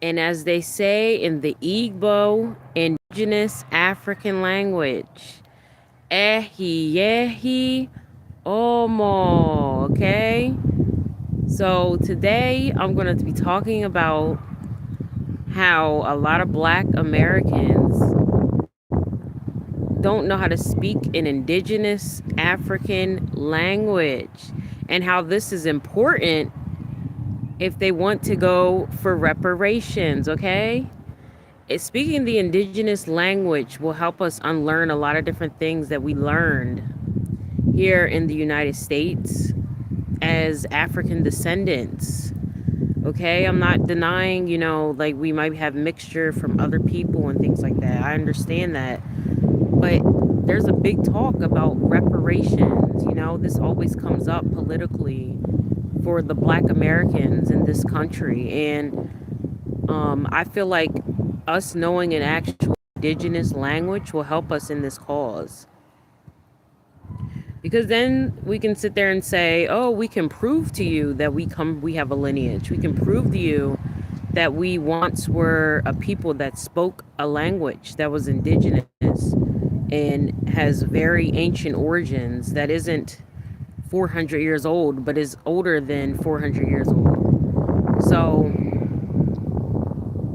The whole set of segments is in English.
And as they say in the Igbo indigenous African language, ehi yehi omo, okay? So today I'm going to be talking about how a lot of Black Americans don't know how to speak an indigenous African language and how this is important if they want to go for reparations, okay? Speaking the indigenous language will help us unlearn a lot of different things that we learned here in the United States as African descendants. Okay, I'm not denying, like we might have mixture from other people and things like that. I understand that. But there's a big talk about reparations. This always comes up politically for the Black Americans in this country. And I feel like us knowing an actual indigenous language will help us in this cause. Because then we can sit there and say, oh, we can prove to you that we have a lineage. We can prove to you that we once were a people that spoke a language that was indigenous and has very ancient origins that isn't 400 years old, but is older than 400 years old. So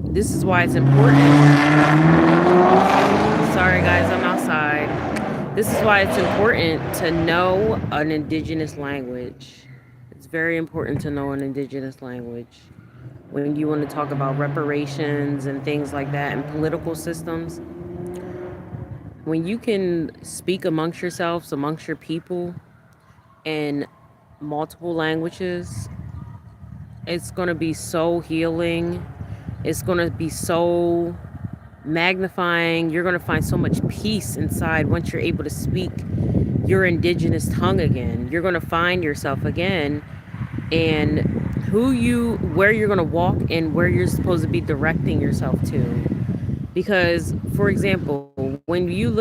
this is why it's important. Sorry, guys, I'm outside. This is why it's important to know an indigenous language. It's very important to know an indigenous language. When you want to talk about reparations and things like that and political systems, when you can speak amongst yourselves, amongst your people, in multiple languages, it's going to be so healing. It's going to be so magnifying. You're going to find so much peace inside once you're able to speak your indigenous tongue again. You're going to find yourself again and where you're going to walk and where you're supposed to be directing yourself to. Because, for example, when you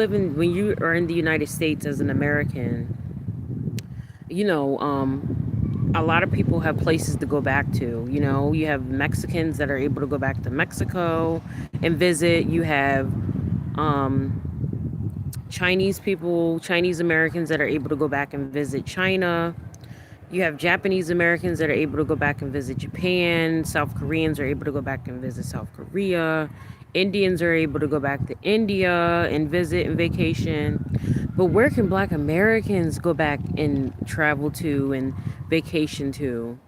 are in the United States as an American, you know, a lot of people have places to go back to. You have Mexicans that are able to go back to Mexico and visit. You have Chinese people, Chinese Americans that are able to go back and visit China. You have Japanese Americans that are able to go back and visit Japan. South Koreans are able to go back and visit South Korea. Indians are able to go back to India and visit and vacation. But where can Black Americans go back and travel to and vacation to?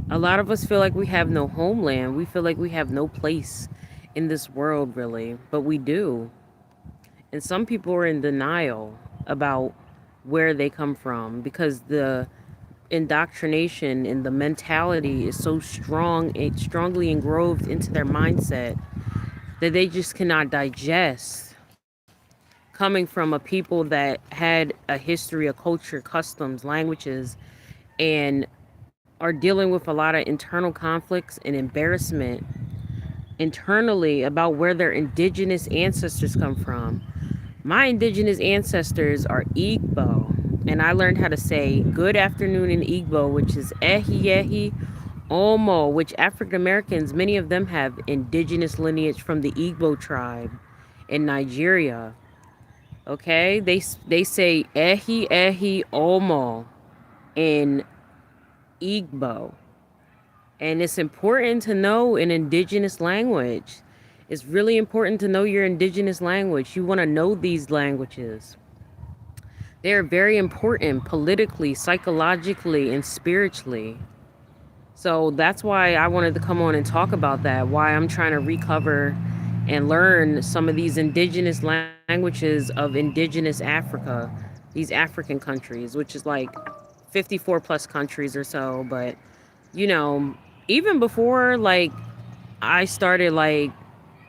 A lot of us feel like we have no homeland. We feel like we have no place in this world, really. But we do. And some people are in denial about where they come from because the indoctrination and the mentality is so strong, it's strongly engraved into their mindset that they just cannot digest coming from a people that had a history, a culture, customs, languages, and are dealing with a lot of internal conflicts and embarrassment internally about where their indigenous ancestors come from. My indigenous ancestors are Igbo, and I learned how to say good afternoon in Igbo, which is ehi ehi omo, which African Americans, many of them have indigenous lineage from the Igbo tribe in Nigeria. Okay, they say ehi ehi omo in Igbo, and it's important to know an indigenous language. It's really important to know your indigenous language. You want to know these languages. They are very important politically, psychologically, and spiritually. So that's why I wanted to come on and talk about that, why I'm trying to recover and learn some of these indigenous languages of indigenous Africa, these African countries, which is like 54 plus countries or so. But, you know, even before like I started like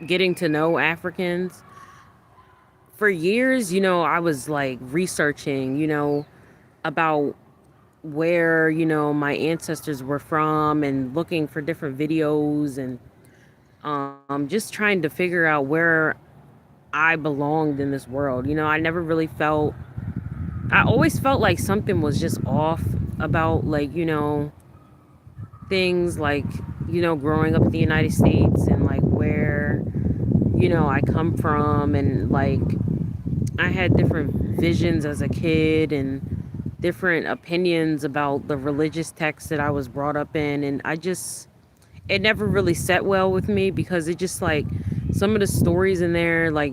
getting to know Africans, for years, I was like researching, about where, my ancestors were from and looking for different videos and just trying to figure out where I belonged in this world. I never really felt, I always felt like something was just off about like, things like growing up in the United States and like where, I come from, and like I had different visions as a kid and different opinions about the religious texts that I was brought up in. And it never really set well with me because it just like some of the stories in there, like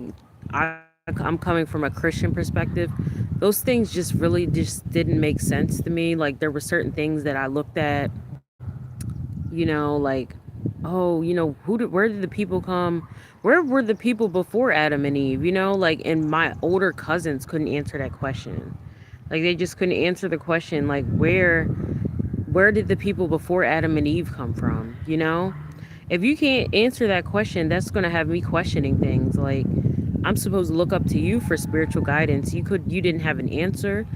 I'm coming from a Christian perspective. Those things just didn't make sense to me. Like there were certain things that I looked at, like, oh, where did the people come? Where were the people before Adam and Eve? Like, and my older cousins couldn't answer that question. Like they just couldn't answer the question, like where did the people before Adam and Eve come from? If you can't answer that question, that's going to have me questioning things. Like I'm supposed to look up to you for spiritual guidance. You didn't have an answer.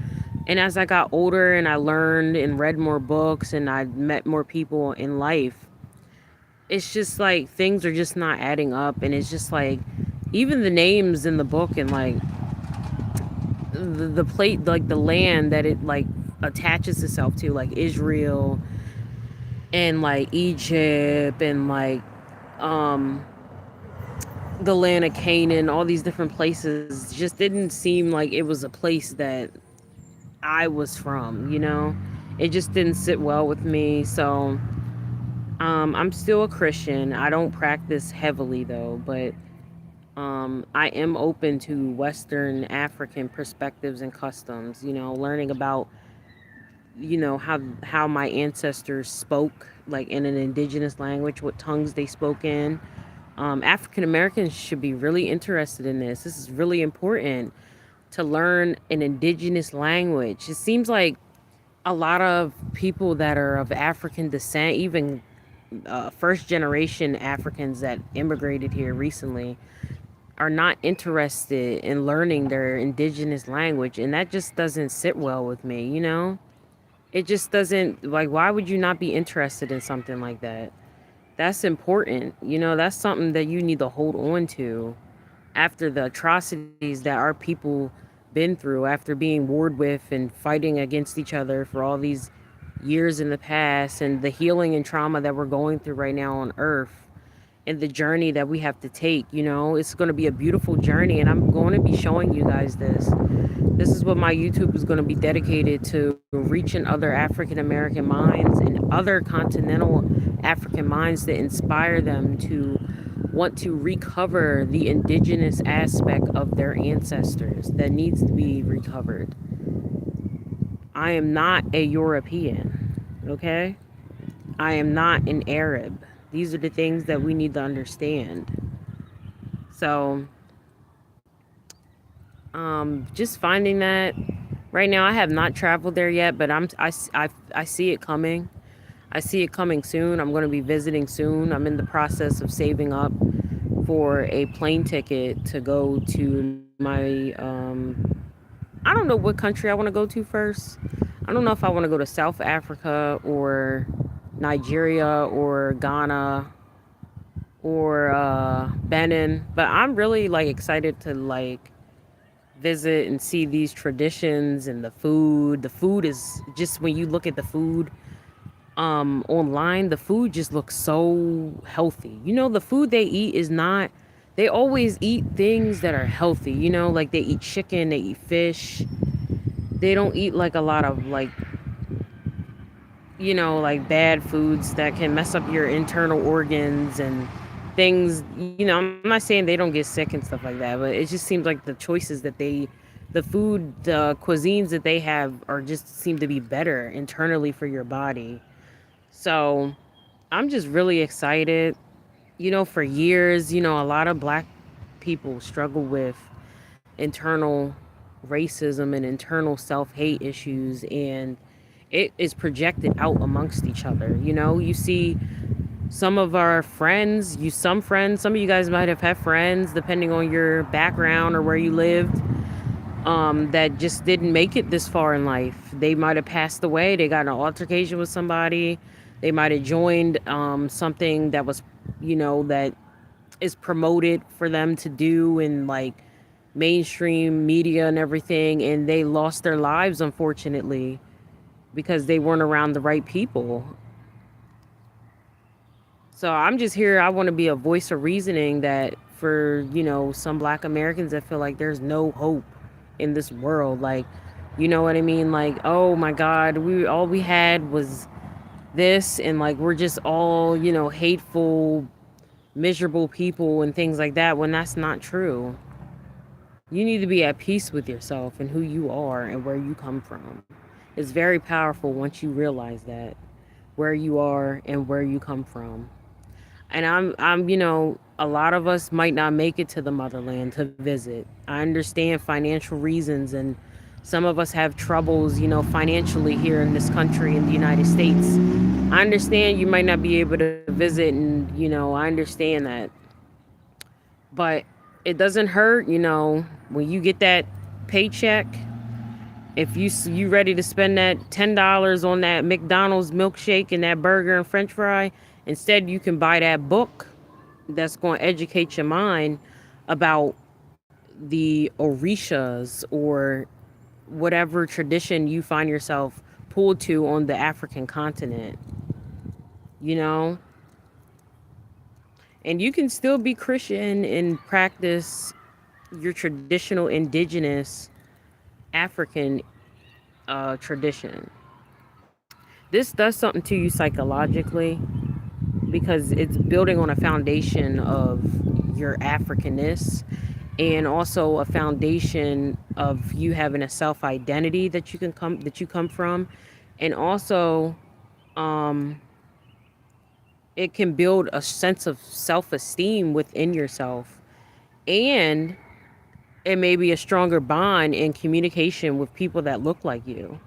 And as I got older and I learned and read more books and I met more people in life, it's just like things are just not adding up. And it's just like even the names in the book and like the plate, like the land that it like attaches itself to, like Israel and like Egypt and like um the land of Canaan, all these different places just didn't seem like it was a place that I was from. It just didn't sit well with me. So I'm still a Christian. I don't practice heavily though, but I am open to Western African perspectives and customs, learning about, how my ancestors spoke, like in an indigenous language, what tongues they spoke in. African Americans should be really interested in this. This is really important to learn an indigenous language. It seems like a lot of people that are of African descent, even first generation Africans that immigrated here recently, are not interested in learning their indigenous language. And that just doesn't sit well with me. It just doesn't, like, why would you not be interested in something like that? That's important. That's something that you need to hold on to after the atrocities that our people been through, after being warred with and fighting against each other for all these years in the past, and the healing and trauma that we're going through right now on earth, and the journey that we have to take. It's going to be a beautiful journey, and I'm going to be showing you guys this is what my YouTube is going to be dedicated to: reaching other African American minds and other continental African minds to inspire them to want to recover the indigenous aspect of their ancestors that needs to be recovered. I am not a European, okay? I am not an Arab. These are the things that we need to understand. So, just finding that right now, I have not traveled there yet, but I see it coming. I see it coming soon. I'm going to be visiting soon. I'm in the process of saving up for a plane ticket to go to my I don't know what country I want to go to first. I don't know if I want to go to South Africa or Nigeria or Ghana or Benin, but I'm really like excited to like visit and see these traditions and the food. The food is just, when you look at the food online, the food just looks so healthy. The food they eat is not, they always eat things that are healthy, like they eat chicken, they eat fish. They don't eat like a lot of like, like bad foods that can mess up your internal organs and things. I'm not saying they don't get sick and stuff like that, but it just seems like the choices that the food, the cuisines that they have are just seem to be better internally for your body. So I'm just really excited. For years, a lot of black people struggle with internal racism and internal self hate issues, and it is projected out amongst each other. You see some of our friends, some of you guys might have had friends, depending on your background or where you lived, that just didn't make it this far in life. They might have passed away. They got in an altercation with somebody. They might have joined something that was, that is promoted for them to do in like mainstream media and everything. And they lost their lives, unfortunately, because they weren't around the right people. So I'm just here. I want to be a voice of reasoning that for, some black Americans that feel like there's no hope in this world. Like, you know what I mean? Like, oh my God, all we had was this, and like we're just all, hateful, miserable people and things like that, when that's not true. You need to be at peace with yourself and who you are and where you come from. It's very powerful once you realize that, where you are and where you come from. And a lot of us might not make it to the motherland to visit. I understand financial reasons, and some of us have troubles, financially here in this country in the United States. I understand you might not be able to visit, and I understand that. But it doesn't hurt, when you get that paycheck. If you ready to spend that $10 on that McDonald's milkshake and that burger and French fry, instead you can buy that book that's going to educate your mind about the Orishas or whatever tradition you find yourself pulled to on the African continent, you know? And you can still be Christian and practice your traditional indigenous African tradition. This does something to you psychologically because it's building on a foundation of your Africanness, and also a foundation of you having a self identity that you come from, and also um it can build a sense of self esteem within yourself, and it may be a stronger bond in communication with people that look like you.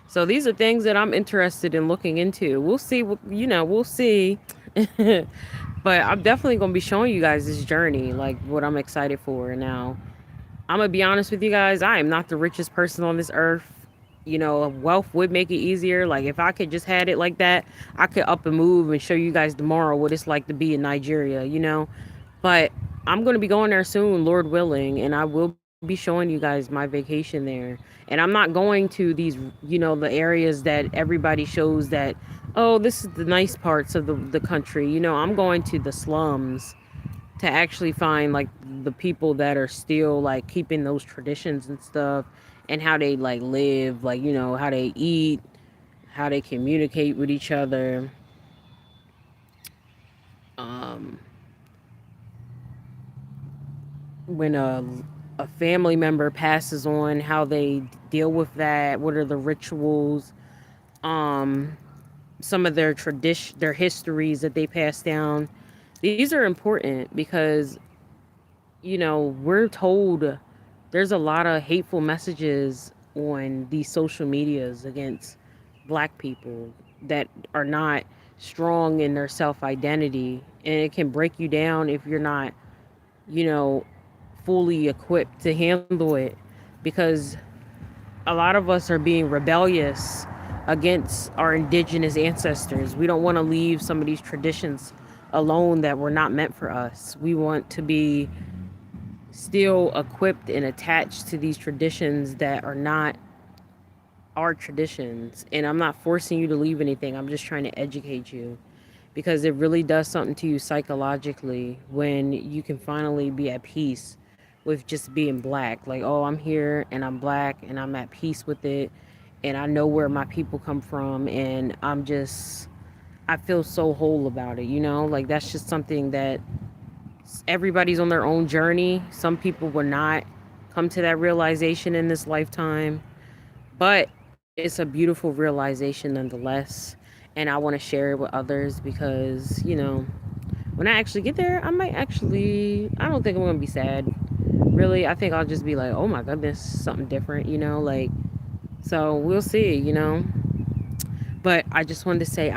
So these are things that I'm interested in looking into. We'll see. We'll see. But I'm definitely going to be showing you guys this journey, like what I'm excited for. Now, I'm going to be honest with you guys. I am not the richest person on this earth. Wealth would make it easier. Like, if I could just had it like that, I could up and move and show you guys tomorrow what it's like to be in Nigeria. But I'm going to be going there soon, Lord willing, and I will be showing you guys my vacation there. And I'm not going to these, the areas that everybody shows that, oh, this is the nice parts of the country. I'm going to the slums to actually find like the people that are still like keeping those traditions and stuff, and how they like live, like, how they eat, how they communicate with each other. Um, when a family member passes on, how they deal with that, what are the rituals, um some of their tradition, their histories that they pass down. These are important because we're told there's a lot of hateful messages on these social medias against black people that are not strong in their self identity, and it can break you down if you're not you know fully equipped to handle it, because a lot of us are being rebellious against our indigenous ancestors. We don't want to leave some of these traditions alone that were not meant for us. We want to be still equipped and attached to these traditions that are not our traditions. And I'm not forcing you to leave anything. I'm just trying to educate you, because it really does something to you psychologically when you can finally be at peace with just being black. Like, oh, I'm here and I'm black and I'm at peace with it, and I know where my people come from, and I feel so whole about it, Like, that's just something that everybody's on their own journey. Some people will not come to that realization in this lifetime, but it's a beautiful realization nonetheless. And I want to share it with others because, when I actually get there, I don't think I'm going to be sad. Really, I think I'll just be like, oh my goodness, something different, like, so we'll see. But I just wanted to say